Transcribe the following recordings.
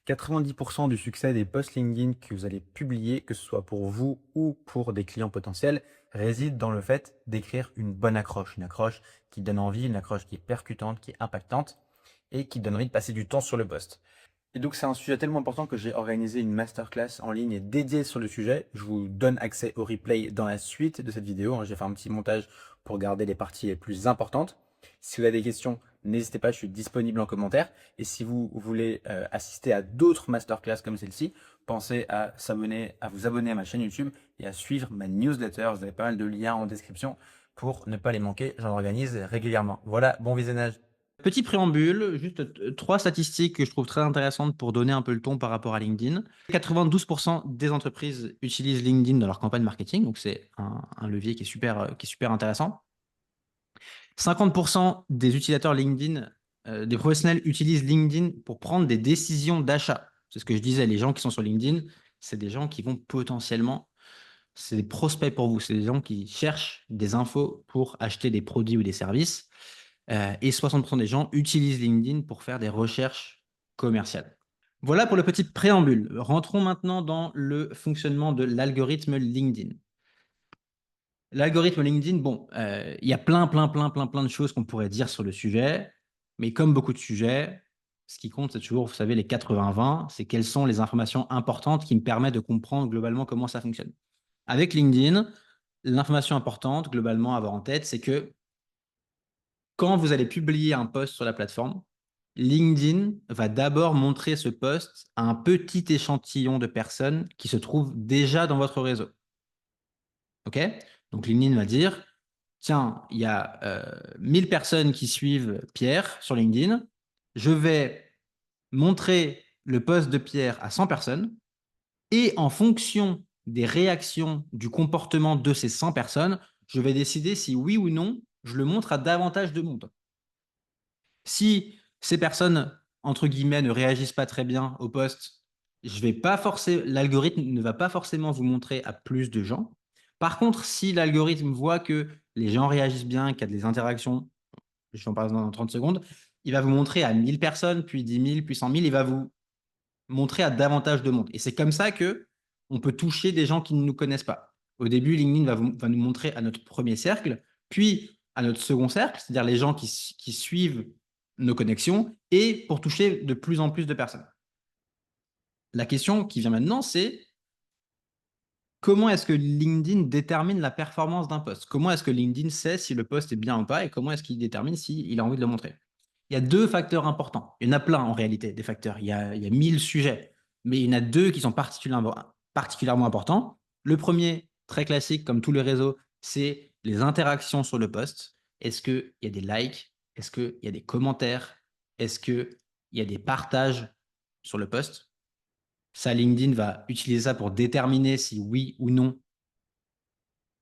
90% du succès des posts LinkedIn que vous allez publier, que ce soit pour vous ou pour des clients potentiels, réside dans le fait d'écrire une accroche qui donne envie, une accroche qui est percutante, qui est impactante et qui donne envie de passer du temps sur le post. Et donc c'est un sujet tellement important que j'ai organisé une masterclass en ligne dédiée sur le sujet. Je vous donne accès au replay dans la suite de cette vidéo, hein. J'ai fait un petit montage pour garder les parties les plus importantes. Si vous avez des questions, n'hésitez pas, je suis disponible en commentaire. Et si vous voulez assister à d'autres masterclass comme celle-ci, pensez à vous abonner à ma chaîne YouTube et à suivre ma newsletter. Vous avez pas mal de liens en description pour ne pas les manquer. J'en organise régulièrement. Voilà, bon visionnage. Petit préambule, juste trois statistiques que je trouve très intéressantes pour donner un peu le ton par rapport à LinkedIn. 92% des entreprises utilisent LinkedIn dans leur campagne marketing, donc c'est un levier qui est super intéressant. 50% des utilisateurs LinkedIn, des professionnels utilisent LinkedIn pour prendre des décisions d'achat. C'est ce que je disais, les gens qui sont sur LinkedIn, c'est des gens qui vont potentiellement, c'est des prospects pour vous, c'est des gens qui cherchent des infos pour acheter des produits ou des services. Et 60% des gens utilisent LinkedIn pour faire des recherches commerciales. Voilà pour le petit préambule. Rentrons maintenant dans le fonctionnement de l'algorithme LinkedIn. L'algorithme LinkedIn, bon, il y a plein de choses qu'on pourrait dire sur le sujet, mais comme beaucoup de sujets, ce qui compte, c'est toujours, vous savez, les 80-20, c'est quelles sont les informations importantes qui me permettent de comprendre globalement comment ça fonctionne. Avec LinkedIn, l'information importante, globalement, à avoir en tête, c'est que quand vous allez publier un post sur la plateforme, LinkedIn va d'abord montrer ce post à un petit échantillon de personnes qui se trouvent déjà dans votre réseau. OK? Donc LinkedIn va dire, tiens, il y a 1000 personnes qui suivent Pierre sur LinkedIn. Je vais montrer le post de Pierre à 100 personnes et en fonction des réactions, du comportement de ces 100 personnes, je vais décider si oui ou non je le montre à davantage de monde. Si ces personnes, entre guillemets, ne réagissent pas très bien au post, l'algorithme ne va pas forcément vous montrer à plus de gens. Par contre, si l'algorithme voit que les gens réagissent bien, qu'il y a des interactions, je vais en parler dans 30 secondes, il va vous montrer à 1000 personnes, puis 10 000, puis 100 000, il va vous montrer à davantage de monde. Et c'est comme ça que on peut toucher des gens qui ne nous connaissent pas. Au début, LinkedIn va nous montrer à notre premier cercle, puis à notre second cercle, c'est-à-dire les gens qui suivent nos connexions, et pour toucher de plus en plus de personnes. La question qui vient maintenant, c'est comment est-ce que LinkedIn détermine la performance d'un post? Comment est-ce que LinkedIn sait si le post est bien ou pas, et comment est-ce qu'il détermine s'il a envie de le montrer? Il y a deux facteurs importants. Il y en a plein en réalité, des facteurs. Il y a 1000 sujets, mais il y en a deux qui sont particulièrement importants. Le premier, très classique, comme tous les réseaux, c'est les interactions sur le post. Est-ce qu'il y a des likes? Est-ce qu'il y a des commentaires? Est-ce qu'il y a des partages sur le post? Ça, LinkedIn va utiliser ça pour déterminer si oui ou non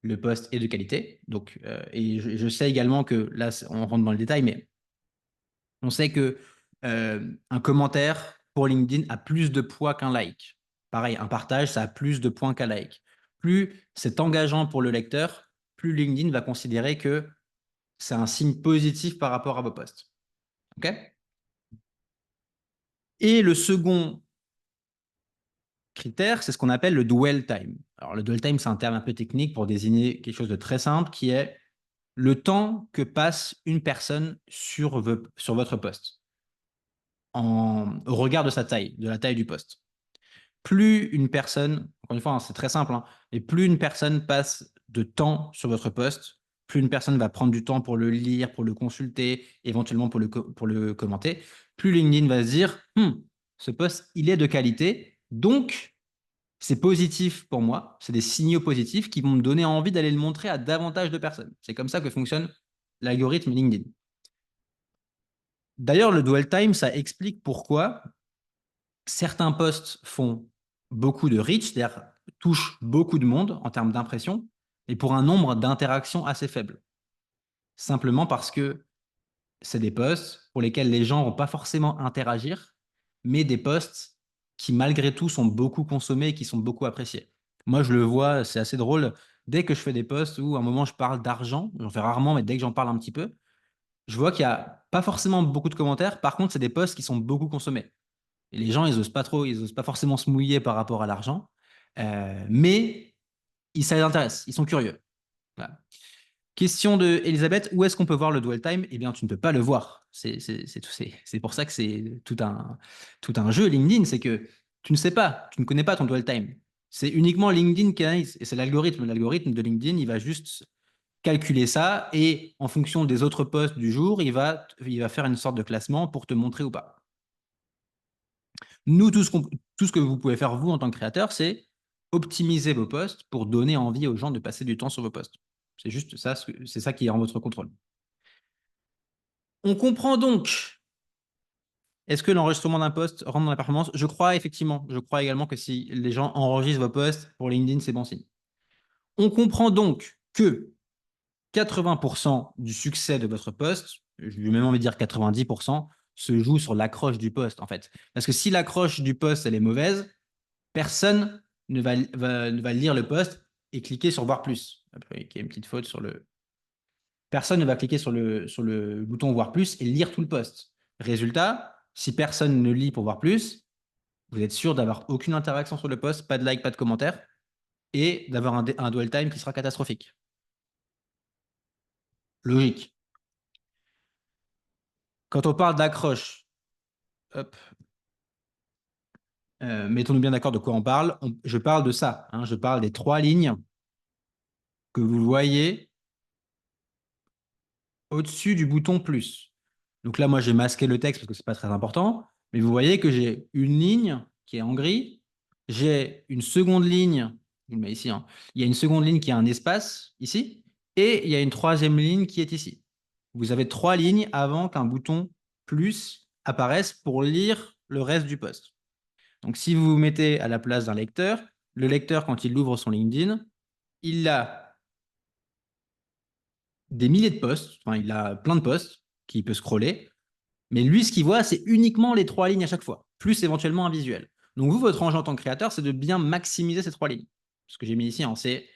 le post est de qualité. Donc, et je sais également que là, on rentre dans le détail, mais on sait que un commentaire pour LinkedIn a plus de poids qu'un like. Pareil, un partage, ça a plus de points qu'un like. Plus c'est engageant pour le lecteur, plus LinkedIn va considérer que c'est un signe positif par rapport à vos posts. OK? Et le second critère, c'est ce qu'on appelle le dwell time. Alors, le dwell time, c'est un terme un peu technique pour désigner quelque chose de très simple qui est le temps que passe une personne sur votre post au regard de sa taille, de la taille du post. Plus une personne, encore une fois, hein, c'est très simple, hein, mais plus une personne passe de temps sur votre post, plus une personne va prendre du temps pour le lire, pour le consulter, éventuellement pour le commenter, plus LinkedIn va se dire, ce post, il est de qualité, donc c'est positif pour moi, c'est des signaux positifs qui vont me donner envie d'aller le montrer à davantage de personnes. C'est comme ça que fonctionne l'algorithme LinkedIn. D'ailleurs, le dwell time, ça explique pourquoi certains posts font beaucoup de reach, c'est-à-dire touchent beaucoup de monde en termes d'impression, et pour un nombre d'interactions assez faible. Simplement parce que c'est des posts pour lesquels les gens vont pas forcément interagir, mais des posts qui malgré tout sont beaucoup consommés et qui sont beaucoup appréciés. Moi, je le vois, c'est assez drôle. Dès que je fais des posts où à un moment je parle d'argent, j'en fais rarement, mais dès que j'en parle un petit peu, je vois qu'il n'y a pas forcément beaucoup de commentaires. Par contre, c'est des posts qui sont beaucoup consommés. Et les gens, ils osent pas forcément se mouiller par rapport à l'argent, mais ça les intéresse, ils sont curieux. Voilà. Question de Elisabeth, où est-ce qu'on peut voir le dwell time? Eh bien, tu ne peux pas le voir. C'est pour ça que c'est tout un jeu LinkedIn, c'est que tu ne sais pas, tu ne connais pas ton dwell time. C'est uniquement LinkedIn qui analyse, et c'est l'algorithme. L'algorithme de LinkedIn, il va juste calculer ça, et en fonction des autres posts du jour, il va faire une sorte de classement pour te montrer ou pas. Nous, tout ce que vous pouvez faire, vous, en tant que créateur, c'est optimiser vos posts pour donner envie aux gens de passer du temps sur vos posts. C'est juste ça, c'est ça qui est en votre contrôle. On comprend donc, est-ce que l'enregistrement d'un post rentre dans la performance? Je crois effectivement. Je crois également que si les gens enregistrent vos posts pour LinkedIn, c'est bon signe. On comprend donc que 80% du succès de votre post, je vais même envie de dire 90%, se joue sur l'accroche du post, en fait. Parce que si l'accroche du post, elle est mauvaise, personne ne va lire le post et cliquer sur voir plus. Après, il y a une petite faute sur le. Personne ne va cliquer sur le bouton voir plus et lire tout le post. Résultat, si personne ne lit pour voir plus, vous êtes sûr d'avoir aucune interaction sur le post, pas de like, pas de commentaire, et d'avoir un dwell time qui sera catastrophique. Logique. Quand on parle d'accroche, hop, mettons-nous bien d'accord de quoi on parle. Je parle de ça. Hein, je parle des 3 lignes que vous voyez au-dessus du bouton plus. Donc là, moi, j'ai masqué le texte parce que ce n'est pas très important. Mais vous voyez que j'ai une ligne qui est en gris. J'ai une seconde ligne. Je le mets ici. Hein. Il y a une seconde ligne qui a un espace ici. Et il y a une troisième ligne qui est ici. Vous avez 3 lignes avant qu'un bouton plus apparaisse pour lire le reste du post. Donc, si vous vous mettez à la place d'un lecteur, le lecteur, quand il ouvre son LinkedIn, il a des milliers de posts, enfin, il a plein de posts qu'il peut scroller, mais lui, ce qu'il voit, c'est uniquement les 3 lignes à chaque fois, plus éventuellement un visuel. Donc, vous, votre enjeu en tant que créateur, c'est de bien maximiser ces 3 lignes. Ce que j'ai mis ici, hein, c'est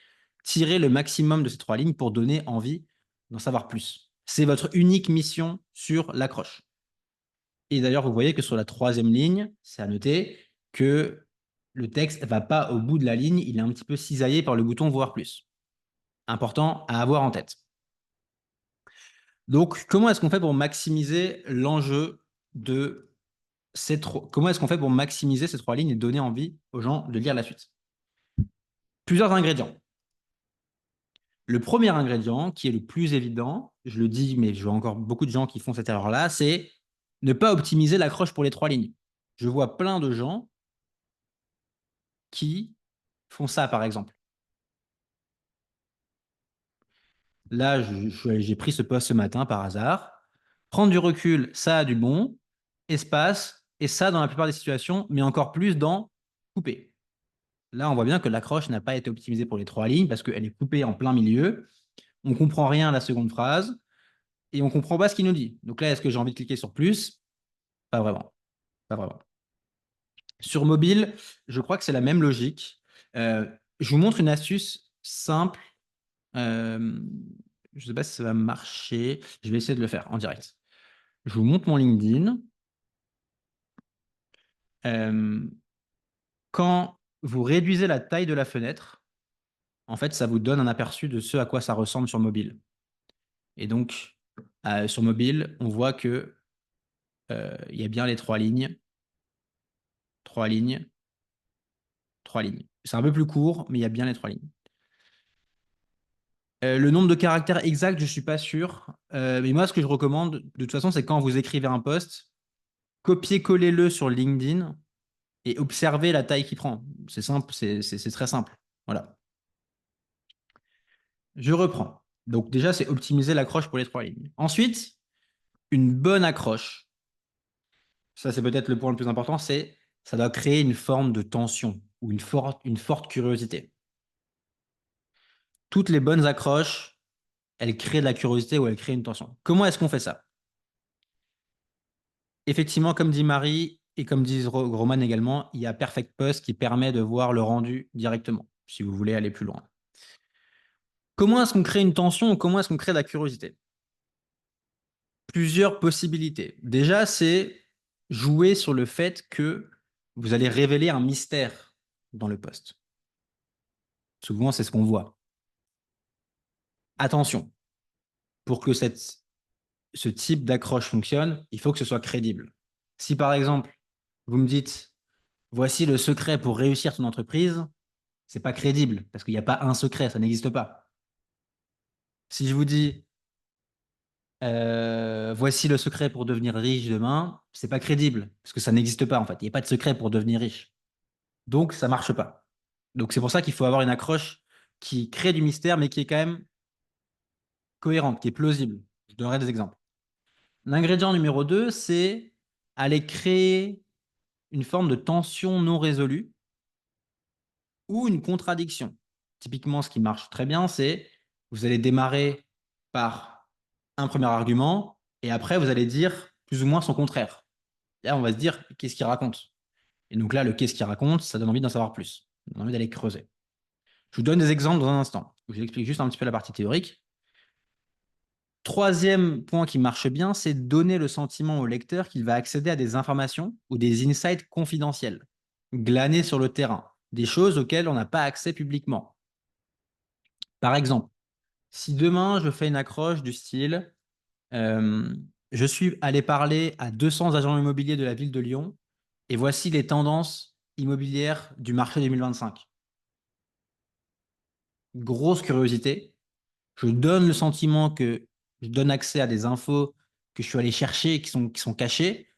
tirer le maximum de ces 3 lignes pour donner envie d'en savoir plus. C'est votre unique mission sur l'accroche. Et d'ailleurs, vous voyez que sur la troisième ligne, c'est à noter que le texte ne va pas au bout de la ligne, il est un petit peu cisaillé par le bouton voir plus. Important à avoir en tête. Donc, comment est-ce qu'on fait pour maximiser l'enjeu de comment est-ce qu'on fait pour maximiser ces 3 lignes et donner envie aux gens de lire la suite? Plusieurs ingrédients. Le premier ingrédient, qui est le plus évident, je le dis, mais je vois encore beaucoup de gens qui font cette erreur-là, c'est ne pas optimiser l'accroche pour les 3 lignes. Je vois plein de gens qui font ça, par exemple. Là, j'ai pris ce post ce matin par hasard. Prendre du recul, ça a du bon. Espace, et ça dans la plupart des situations, mais encore plus dans couper. Là, on voit bien que l'accroche n'a pas été optimisée pour les 3 lignes parce qu'elle est coupée en plein milieu. On ne comprend rien à la seconde phrase et on ne comprend pas ce qu'il nous dit. Donc là, est-ce que j'ai envie de cliquer sur plus? Pas vraiment. Pas vraiment. Sur mobile, je crois que c'est la même logique. Je vous montre une astuce simple. Je ne sais pas si ça va marcher. Je vais essayer de le faire en direct. Je vous montre mon LinkedIn. Quand vous réduisez la taille de la fenêtre, en fait, ça vous donne un aperçu de ce à quoi ça ressemble sur mobile. Et donc, sur mobile, on voit que il y a bien les 3 lignes, 3 lignes, 3 lignes. C'est un peu plus court, mais il y a bien les 3 lignes. Le nombre de caractères exact, je ne suis pas sûr. Mais moi, ce que je recommande, de toute façon, c'est quand vous écrivez un post, copiez-collez-le sur LinkedIn et observez la taille qu'il prend. C'est simple, c'est très simple. Voilà. Je reprends. Donc déjà, c'est optimiser l'accroche pour les 3 lignes. Ensuite, une bonne accroche. Ça, c'est peut-être le point le plus important, c'est ça doit créer une forme de tension ou une forte curiosité. Toutes les bonnes accroches, elles créent de la curiosité ou elles créent une tension. Comment est-ce qu'on fait ça? Effectivement, comme dit Marie et comme dit Roman également, il y a Perfect Post qui permet de voir le rendu directement, si vous voulez aller plus loin. Comment est-ce qu'on crée une tension ou comment est-ce qu'on crée de la curiosité? Plusieurs possibilités. Déjà, c'est jouer sur le fait que vous allez révéler un mystère dans le post. Souvent, c'est ce qu'on voit. Attention, pour que ce type d'accroche fonctionne, il faut que ce soit crédible. Si par exemple, vous me dites, voici le secret pour réussir ton entreprise, c'est pas crédible parce qu'il n'y a pas un secret, ça n'existe pas. Si je vous dis, voici le secret pour devenir riche demain, c'est pas crédible parce que ça n'existe pas en fait. Il n'y a pas de secret pour devenir riche. Donc, ça marche pas. Donc, c'est pour ça qu'il faut avoir une accroche qui crée du mystère, mais qui est quand même cohérente, qui est plausible. Je donnerai des exemples. L'ingrédient numéro 2, c'est aller créer une forme de tension non résolue ou une contradiction. Typiquement, ce qui marche très bien, c'est vous allez démarrer par un premier argument et après, vous allez dire plus ou moins son contraire. Là, on va se dire, qu'est-ce qu'il raconte? Et donc là, le qu'est-ce qu'il raconte, ça donne envie d'en savoir plus. Ça donne envie d'aller creuser. Je vous donne des exemples dans un instant. Je vous explique juste un petit peu la partie théorique. Troisième point qui marche bien, c'est donner le sentiment au lecteur qu'il va accéder à des informations ou des insights confidentiels, glanés sur le terrain, des choses auxquelles on n'a pas accès publiquement. Par exemple, si demain je fais une accroche du style je suis allé parler à 200 agents immobiliers de la ville de Lyon et voici les tendances immobilières du marché 2025. Grosse curiosité. Je donne le sentiment que je donne accès à des infos que je suis allé chercher qui sont cachées.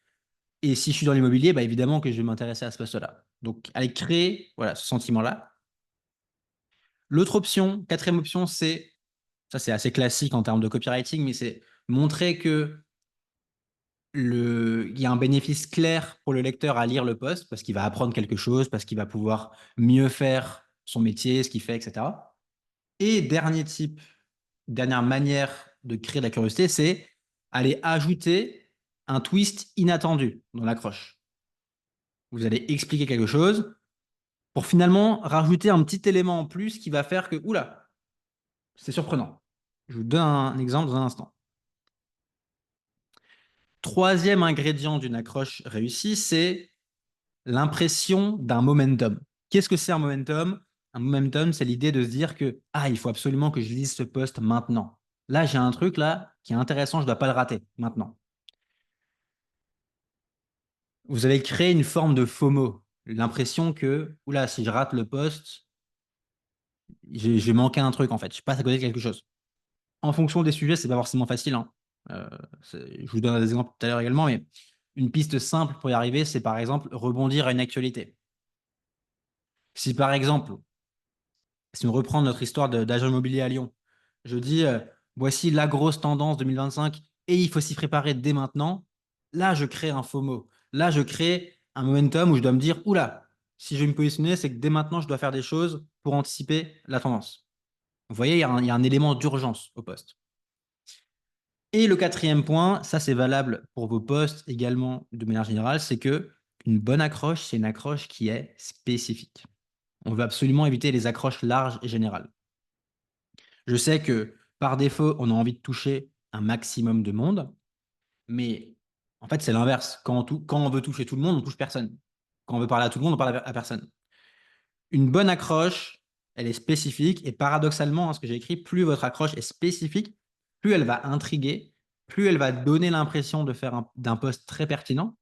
Et si je suis dans l'immobilier, bah évidemment que je vais m'intéresser à ce poste-là. Donc, aller créer voilà, ce sentiment-là. L'autre option, quatrième option, ça c'est assez classique en termes de copywriting, mais c'est montrer que il y a un bénéfice clair pour le lecteur à lire le post parce qu'il va apprendre quelque chose, parce qu'il va pouvoir mieux faire son métier, ce qu'il fait, etc. Et dernière manière de créer de la curiosité, c'est aller ajouter un twist inattendu dans l'accroche. Vous allez expliquer quelque chose pour finalement rajouter un petit élément en plus qui va faire que, oula, c'est surprenant. Je vous donne un exemple dans un instant. Troisième ingrédient d'une accroche réussie, c'est l'impression d'un momentum. Qu'est-ce que c'est un momentum? Un momentum, c'est l'idée de se dire que il faut absolument que je lise ce post maintenant. Là, j'ai un truc là qui est intéressant, je ne dois pas le rater maintenant. Vous allez créer une forme de FOMO, l'impression que oula, si je rate le post, j'ai manqué un truc en fait, je passe à côté de quelque chose. En fonction des sujets, c'est pas forcément facile, hein. Euh, je vous donne des exemples tout à l'heure également, mais une piste simple pour y arriver, c'est par exemple rebondir à une actualité. Si par exemple, si on reprend notre histoire d'agent immobilier à Lyon, je dis voici la grosse tendance 2025 et il faut s'y préparer dès maintenant, là je crée un FOMO. Là je crée un momentum où je dois me dire oula, si je vais me positionner, c'est que dès maintenant je dois faire des choses pour anticiper la tendance. Vous voyez, il y a un élément d'urgence au poste. Et le quatrième point, ça c'est valable pour vos postes également de manière générale, c'est que une bonne accroche, c'est une accroche qui est spécifique. On veut absolument éviter les accroches larges et générales. Je sais que par défaut, on a envie de toucher un maximum de monde, mais en fait, c'est l'inverse. Quand on veut toucher tout le monde, on touche personne. Quand on veut parler à tout le monde, on parle à personne. Une bonne accroche, elle est spécifique, et paradoxalement, ce que j'ai écrit, plus votre accroche est spécifique, plus elle va intriguer, plus elle va donner l'impression de faire d'un post très pertinent,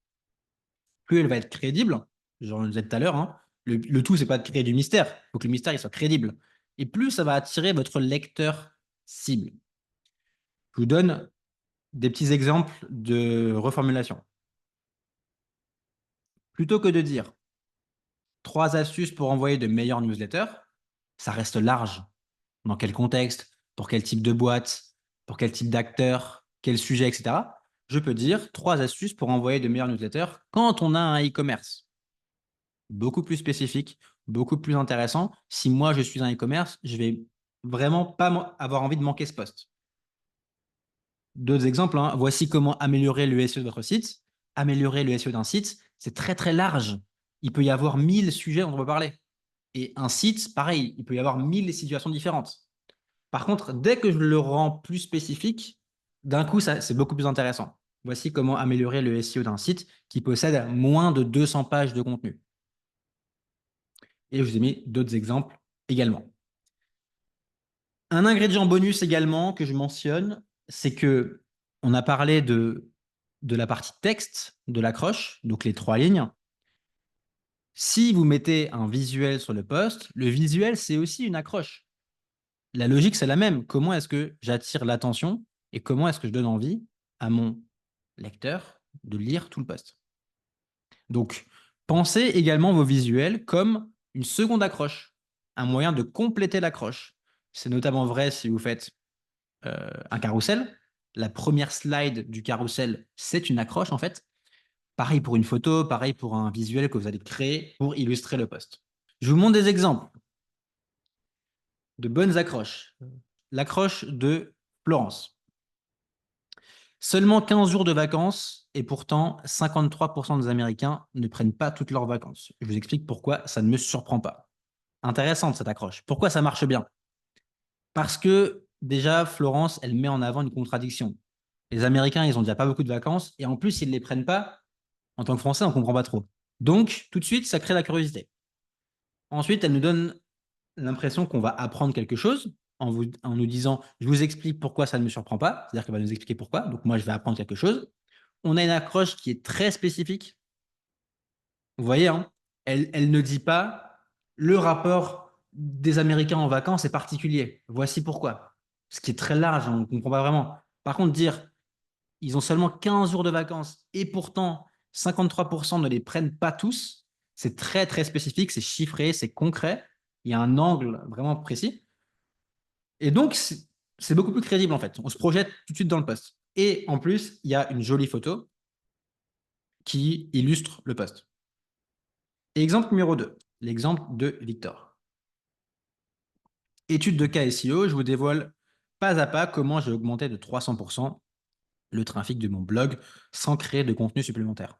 plus elle va être crédible. Genre, je disais tout à l'heure, hein, le tout, c'est pas de créer du mystère. Il faut que le mystère il soit crédible. Et plus ça va attirer votre lecteur cible. Je vous donne des petits exemples de reformulation. Plutôt que de dire 3 astuces pour envoyer de meilleures newsletters, ça reste large. Dans quel contexte, pour quel type de boîte, pour quel type d'acteur, quel sujet, etc. Je peux dire 3 astuces pour envoyer de meilleures newsletters quand on a un e-commerce. Beaucoup plus spécifique, beaucoup plus intéressant. Si moi je suis un e-commerce, je vais vraiment pas avoir envie de manquer ce poste. D'autres exemples, hein. Voici comment améliorer le SEO de votre site. Améliorer le SEO d'un site, c'est très très large. Il peut y avoir 1000 sujets dont on peut parler. Et un site, pareil, il peut y avoir 1000 situations différentes. Par contre, dès que je le rends plus spécifique, d'un coup, c'est beaucoup plus intéressant. Voici comment améliorer le SEO d'un site qui possède moins de 200 pages de contenu. Et je vous ai mis d'autres exemples également. Un ingrédient bonus également que je mentionne, c'est que on a parlé de la partie texte de l'accroche, donc les 3 lignes. Si vous mettez un visuel sur le post, le visuel, c'est aussi une accroche. La logique, c'est la même. Comment est-ce que j'attire l'attention et comment est-ce que je donne envie à mon lecteur de lire tout le post? Donc, pensez également vos visuels comme une seconde accroche, un moyen de compléter l'accroche. C'est notamment vrai si vous faites un carrousel. La première slide du carrousel, c'est une accroche en fait. Pareil pour une photo, pareil pour un visuel que vous allez créer pour illustrer le post. Je vous montre des exemples de bonnes accroches. L'accroche de Florence. Seulement 15 jours de vacances et pourtant 53% des Américains ne prennent pas toutes leurs vacances. Je vous explique pourquoi ça ne me surprend pas. Intéressante cette accroche. Pourquoi ça marche bien? Parce que déjà, Florence, elle met en avant une contradiction. Les Américains, ils ont déjà pas beaucoup de vacances et en plus, ils ne les prennent pas. En tant que Français, on ne comprend pas trop. Donc, tout de suite, ça crée la curiosité. Ensuite, elle nous donne l'impression qu'on va apprendre quelque chose en nous disant, je vous explique pourquoi ça ne me surprend pas. C'est-à-dire qu'elle va nous expliquer pourquoi. Donc, moi, je vais apprendre quelque chose. On a une accroche qui est très spécifique. Vous voyez, hein, elle ne dit pas le rapport des Américains en vacances est particulier. Voici pourquoi. Ce qui est très large, on ne comprend pas vraiment. Par contre, dire ils ont seulement 15 jours de vacances et pourtant 53% ne les prennent pas tous, c'est très très spécifique, c'est chiffré, c'est concret, il y a un angle vraiment précis. Et donc, c'est beaucoup plus crédible en fait. On se projette tout de suite dans le post. Et en plus, il y a une jolie photo qui illustre le post. Exemple numéro 2, l'exemple de Victor. Étude de cas SEO, je vous dévoile pas à pas comment j'ai augmenté de 300% le trafic de mon blog sans créer de contenu supplémentaire.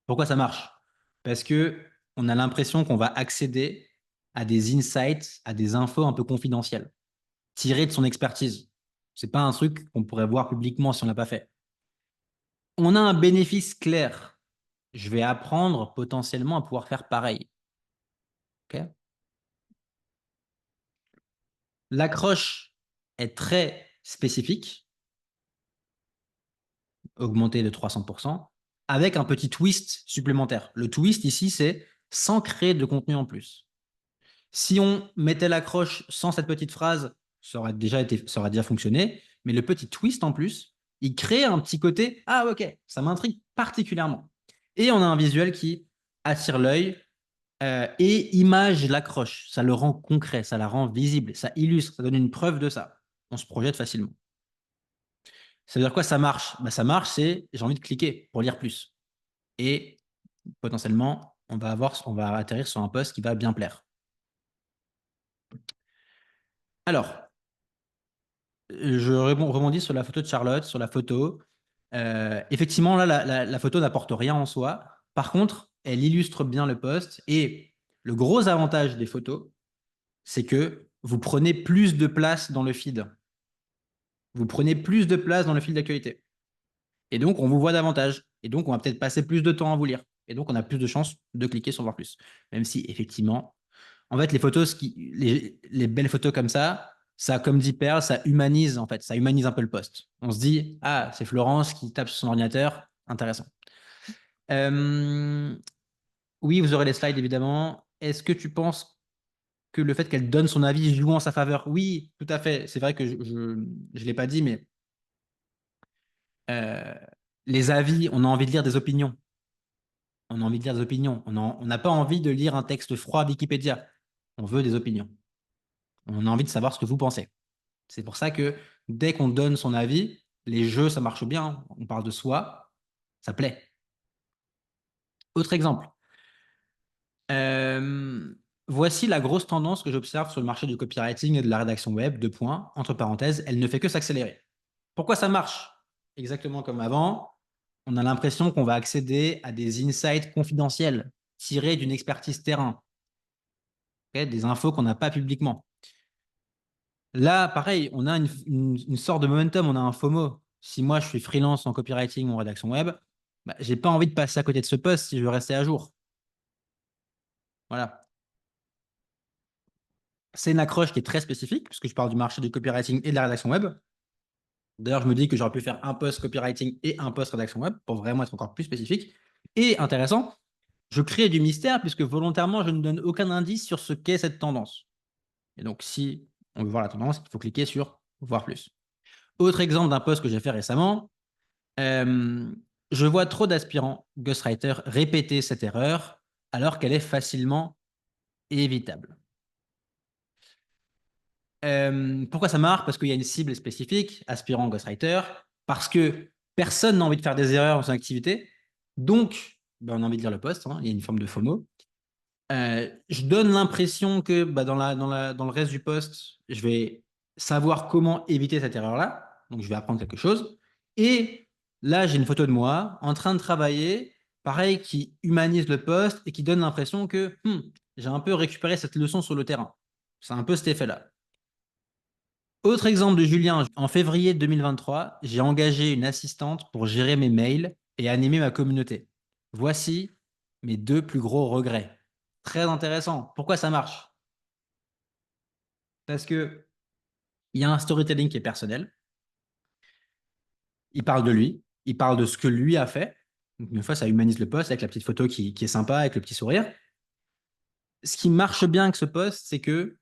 Pourquoi ça marche? Parce que on a l'impression qu'on va accéder à des insights, à des infos un peu confidentielles, tirées de son expertise. C'est pas un truc qu'on pourrait voir publiquement si on l'a pas fait. On a un bénéfice clair. Je vais apprendre potentiellement à pouvoir faire pareil. Okay. L'accroche est très spécifique, augmentée de 300%, avec un petit twist supplémentaire. Le twist ici, c'est sans créer de contenu en plus. Si on mettait l'accroche sans cette petite phrase, ça aurait déjà fonctionné. Mais le petit twist en plus, il crée un petit côté, ah ok, ça m'intrigue particulièrement. Et on a un visuel qui attire l'œil et image l'accroche. Ça le rend concret, ça la rend visible, ça illustre, ça donne une preuve de ça. On se projette facilement. Ça veut dire quoi ça marche? Ça marche, c'est j'ai envie de cliquer pour lire plus. Et potentiellement, on va atterrir sur un post qui va bien plaire. Alors, je rebondis sur la photo de Charlotte, sur la photo. Effectivement, là, la photo n'apporte rien en soi. Par contre, elle illustre bien le post. Et le gros avantage des photos, c'est que vous prenez plus de place dans le feed. Vous prenez plus de place dans le fil d'actualité. Et donc, on vous voit davantage. Et donc, on va peut-être passer plus de temps à vous lire. Et donc, on a plus de chances de cliquer sur voir plus. Même si, effectivement, en fait, les photos, les belles photos comme ça, comme dit Perle, ça humanise, en fait. Ça humanise un peu le post. On se dit, ah, c'est Florence qui tape sur son ordinateur. Intéressant. Oui, vous aurez les slides, évidemment. Est-ce que tu penses que le fait qu'elle donne son avis joue en sa faveur? Oui, tout à fait. C'est vrai que je ne l'ai pas dit, mais euh, les avis, on a envie de lire des opinions. On a envie de lire des opinions. On n'a pas envie de lire un texte froid Wikipédia. On veut des opinions. On a envie de savoir ce que vous pensez. C'est pour ça que dès qu'on donne son avis, les jeux, ça marche bien. On parle de soi, ça plaît. Autre exemple. Voici la grosse tendance que j'observe sur le marché du copywriting et de la rédaction web. Deux points, entre parenthèses, elle ne fait que s'accélérer. Pourquoi ça marche? Exactement comme avant. On a l'impression qu'on va accéder à des insights confidentiels tirés d'une expertise terrain. Okay, des infos qu'on n'a pas publiquement. Là, pareil, on a une sorte de momentum, on a un FOMO. si moi je suis freelance en copywriting ou en rédaction web, bah, j'ai pas envie de passer à côté de ce poste si je veux rester à jour. Voilà. C'est une accroche qui est très spécifique, puisque je parle du marché du copywriting et de la rédaction web. D'ailleurs, je me dis que j'aurais pu faire un post copywriting et un post rédaction web pour vraiment être encore plus spécifique. Et intéressant, je crée du mystère puisque volontairement, je ne donne aucun indice sur ce qu'est cette tendance. Et donc, si on veut voir la tendance, il faut cliquer sur voir plus. Autre exemple d'un post que j'ai fait récemment, je vois trop d'aspirants ghostwriters répéter cette erreur alors qu'elle est facilement évitable. Pourquoi ça marche? Parce qu'il y a une cible spécifique, aspirant ghostwriter, parce que personne n'a envie de faire des erreurs dans son activité. Donc, ben, on a envie de lire le post, hein, il y a une forme de FOMO. Je donne l'impression que dans le reste du post, je vais savoir comment éviter cette erreur-là. Donc, je vais apprendre quelque chose. Et là, j'ai une photo de moi en train de travailler, pareil, qui humanise le post et qui donne l'impression que j'ai un peu récupéré cette leçon sur le terrain. C'est un peu cet effet-là. Autre exemple de Julien, en février 2023, j'ai engagé une assistante pour gérer mes mails et animer ma communauté. Voici mes 2 plus gros regrets. Très intéressant. Pourquoi ça marche? Parce que il y a un storytelling qui est personnel. Il parle de lui, il parle de ce que lui a fait. Donc, une fois, ça humanise le post avec la petite photo qui est sympa, avec le petit sourire. Ce qui marche bien avec ce post, c'est que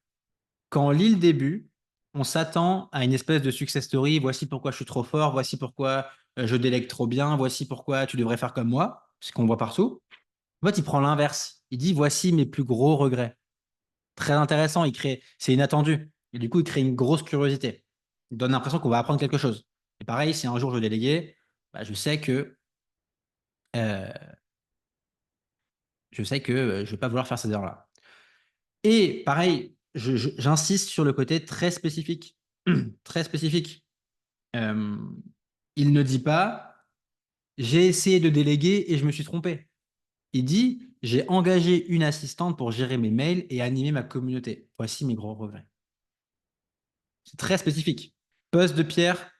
quand on lit le début, on s'attend à une espèce de success story. Voici pourquoi je suis trop fort, voici pourquoi je délègue trop bien, voici pourquoi tu devrais faire comme moi, ce qu'on voit partout. En fait, il prend l'inverse. Il dit voici mes plus gros regrets. Très intéressant, c'est inattendu. Et du coup, il crée une grosse curiosité. Il donne l'impression qu'on va apprendre quelque chose. Et pareil, si un jour je déléguais, bah, euh, je sais que je ne vais pas vouloir faire ces erreurs-là. Et pareil, j'insiste sur le côté très spécifique. Très spécifique. Euh, il ne dit pas j'ai essayé de déléguer et je me suis trompé. Il dit j'ai engagé une assistante pour gérer mes mails et animer ma communauté. Voici mes gros regrets. C'est très spécifique. Poste de Pierre.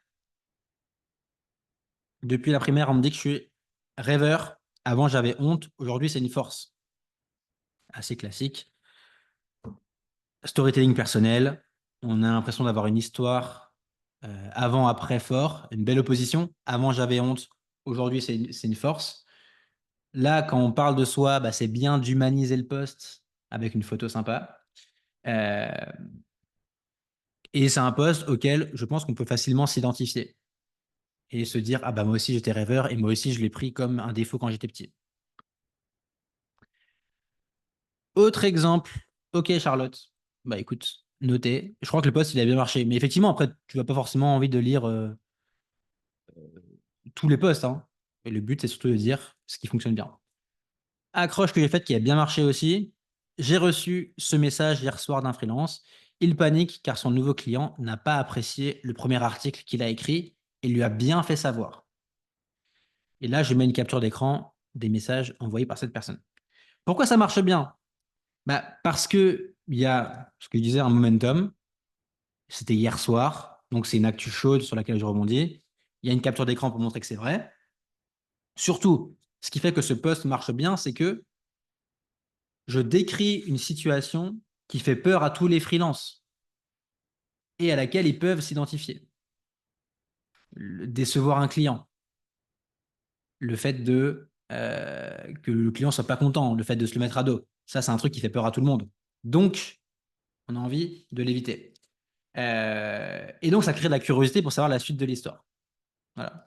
Depuis la primaire, on me dit que je suis rêveur. Avant, j'avais honte. Aujourd'hui, c'est une force. Assez classique. Storytelling personnel. On a l'impression d'avoir une histoire avant, après, fort. Une belle opposition. Avant, j'avais honte. Aujourd'hui, c'est une force. Là, quand on parle de soi, bah, c'est bien d'humaniser le post avec une photo sympa. Euh, et c'est un post auquel je pense qu'on peut facilement s'identifier et se dire, ah bah moi aussi j'étais rêveur et moi aussi je l'ai pris comme un défaut quand j'étais petit. Autre exemple, ok Charlotte, bah écoute, notez. Je crois que le post il a bien marché, mais effectivement après tu n'as pas forcément envie de lire tous les posts, hein. Et le but c'est surtout de dire ce qui fonctionne bien. Accroche que j'ai faite qui a bien marché aussi. J'ai reçu ce message hier soir d'un freelance. Il panique car son nouveau client n'a pas apprécié le premier article qu'il a écrit et lui a bien fait savoir. Et là, je mets une capture d'écran des messages envoyés par cette personne. Pourquoi ça marche bien? Bah, parce que il y a ce que je disais, un momentum. C'était hier soir, donc c'est une actu chaude sur laquelle je rebondis. Il y a une capture d'écran pour montrer que c'est vrai. Surtout, ce qui fait que ce post marche bien, c'est que je décris une situation qui fait peur à tous les freelances et à laquelle ils peuvent s'identifier. Décevoir un client, le fait que le client soit pas content, le fait de se le mettre à dos, ça c'est un truc qui fait peur à tout le monde. Donc, on a envie de l'éviter. Et donc, ça crée de la curiosité pour savoir la suite de l'histoire. Voilà.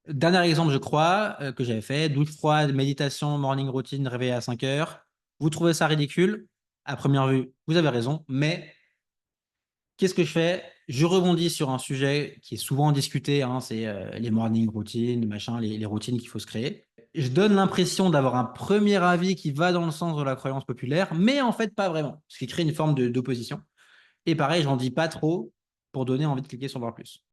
Dernier exemple, je crois, que j'avais fait, douche froide, méditation, morning routine, réveil à 5 heures. Vous trouvez ça ridicule? À première vue, vous avez raison, mais qu'est-ce que je fais? Je rebondis sur un sujet qui est souvent discuté, hein, c'est les morning routines, machin, les routines qu'il faut se créer. Je donne l'impression d'avoir un premier avis qui va dans le sens de la croyance populaire, mais en fait pas vraiment, ce qui crée une forme d'opposition. Et pareil, j'en dis pas trop pour donner envie de cliquer sur voir plus.